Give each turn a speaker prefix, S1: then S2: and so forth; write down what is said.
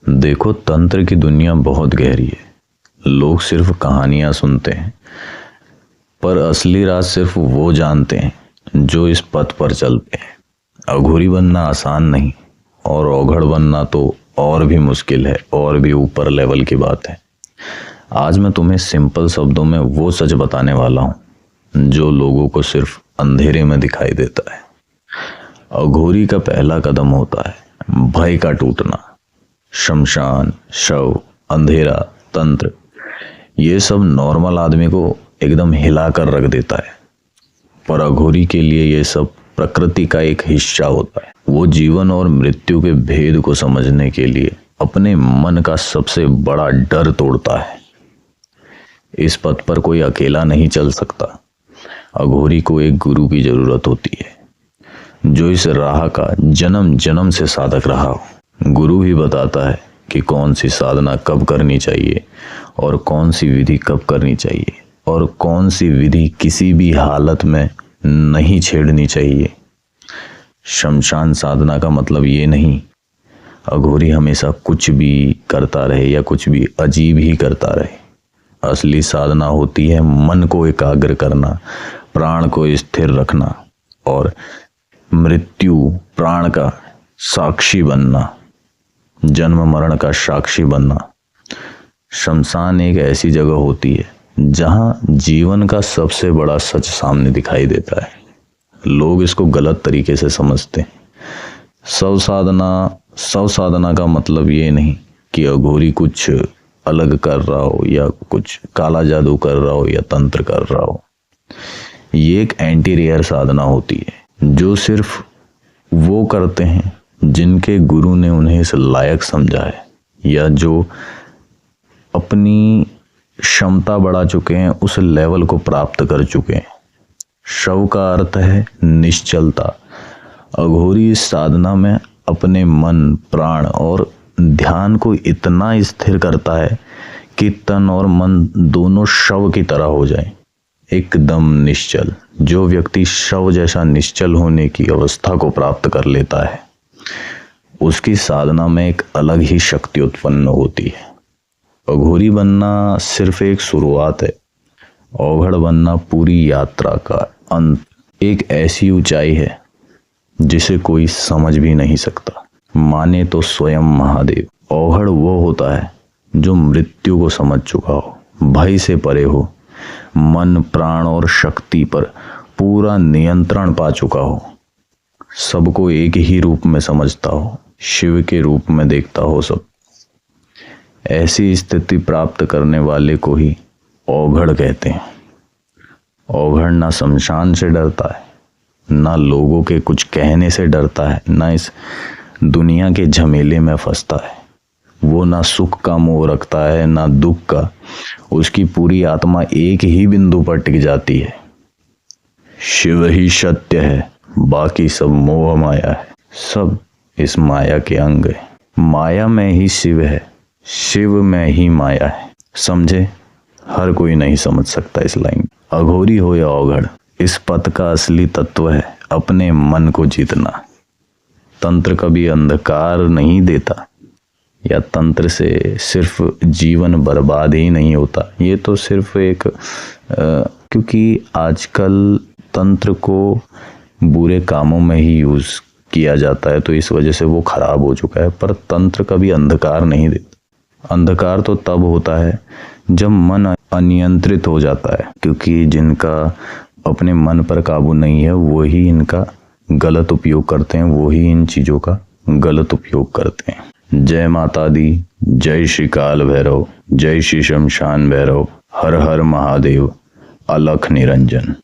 S1: देखो, तंत्र की दुनिया बहुत गहरी है। लोग सिर्फ कहानियां सुनते हैं, पर असली राज सिर्फ वो जानते हैं जो इस पथ पर चलते हैं। अघोरी बनना आसान नहीं, और औघड़ बनना तो और भी मुश्किल है, और भी ऊपर लेवल की बात है। आज मैं तुम्हें सिंपल शब्दों में वो सच बताने वाला हूं जो लोगों को सिर्फ अंधेरे में दिखाई देता है। अघोरी का पहला कदम होता है भय का टूटना। शमशान, शव, अंधेरा, तंत्र, ये सब नॉर्मल आदमी को एकदम हिला कर रख देता है, पर अघोरी के लिए ये सब प्रकृति का एक हिस्सा होता है। वो जीवन और मृत्यु के भेद को समझने के लिए अपने मन का सबसे बड़ा डर तोड़ता है। इस पथ पर कोई अकेला नहीं चल सकता। अघोरी को एक गुरु की जरूरत होती है, जो इस राह का जन्म जन्म से साधक रहा हो। गुरु ही बताता है कि कौन सी साधना कब करनी चाहिए, और कौन सी विधि कब करनी चाहिए, और कौन सी विधि किसी भी हालत में नहीं छेड़नी चाहिए। शमशान साधना का मतलब ये नहीं अघोरी हमेशा कुछ भी करता रहे या कुछ भी अजीब ही करता रहे। असली साधना होती है मन को एकाग्र करना, प्राण को स्थिर रखना, और मृत्यु प्राण का साक्षी बनना, जन्म मरण का साक्षी बनना। शमशान एक ऐसी जगह होती है जहां जीवन का सबसे बड़ा सच सामने दिखाई देता है। लोग इसको गलत तरीके से समझते हैं। शव साधना का मतलब ये नहीं कि अघोरी कुछ अलग कर रहा हो, या कुछ काला जादू कर रहा हो, या तंत्र कर रहा हो। ये एक एंटी रेयर साधना होती है जो सिर्फ वो करते हैं जिनके गुरु ने उन्हें इस लायक समझा है, या जो अपनी क्षमता बढ़ा चुके हैं, उस लेवल को प्राप्त कर चुके हैं। शव का अर्थ है निश्चलता। अघोरी इस साधना में अपने मन, प्राण और ध्यान को इतना स्थिर करता है कि तन और मन दोनों शव की तरह हो जाएं, एकदम निश्चल। जो व्यक्ति शव जैसा निश्चल होने की अवस्था को प्राप्त कर लेता है, उसकी साधना में एक अलग ही शक्ति उत्पन्न होती है। अघोरी बनना सिर्फ एक शुरुआत है, औघड़ बनना पूरी यात्रा का अंत। एक ऐसी ऊंचाई है जिसे कोई समझ भी नहीं सकता, माने तो स्वयं महादेव। औघड़ वो होता है जो मृत्यु को समझ चुका हो, भय से परे हो, मन, प्राण और शक्ति पर पूरा नियंत्रण पा चुका हो, सबको एक ही रूप में समझता हो, शिव के रूप में देखता हो सब। ऐसी स्थिति प्राप्त करने वाले को ही औघड़ कहते हैं। औघड़ ना शमशान से डरता है, ना लोगों के कुछ कहने से डरता है, ना इस दुनिया के झमेले में फंसता है। वो ना सुख का मोह रखता है, ना दुख का। उसकी पूरी आत्मा एक ही बिंदु पर टिक जाती है। शिव ही सत्य है, बाकी सब मोह माया है। सब इस माया के अंग है। माया में ही शिव है, शिव में ही माया है। समझे? हर कोई नहीं समझ सकता इस लाइन। अघोरी हो या औघड़, इस पथ का असली तत्व है अपने मन को जीतना। तंत्र कभी अंधकार नहीं देता, या तंत्र से सिर्फ जीवन बर्बाद ही नहीं होता। ये तो सिर्फ एक क्योंकि आजकल तंत्र को बुरे कामों में ही यूज किया जाता है, तो इस वजह से वो खराब हो चुका है। पर तंत्र कभी अंधकार नहीं देता। अंधकार तो तब होता है जब मन अनियंत्रित हो जाता है, क्योंकि जिनका अपने मन पर काबू नहीं है वो ही इनका गलत उपयोग करते हैं, वो ही इन चीजों का गलत उपयोग करते हैं। जय माता दी, जय श्री काल भैरव, जय श्री शमशान भैरव, हर हर महादेव, अलख निरंजन।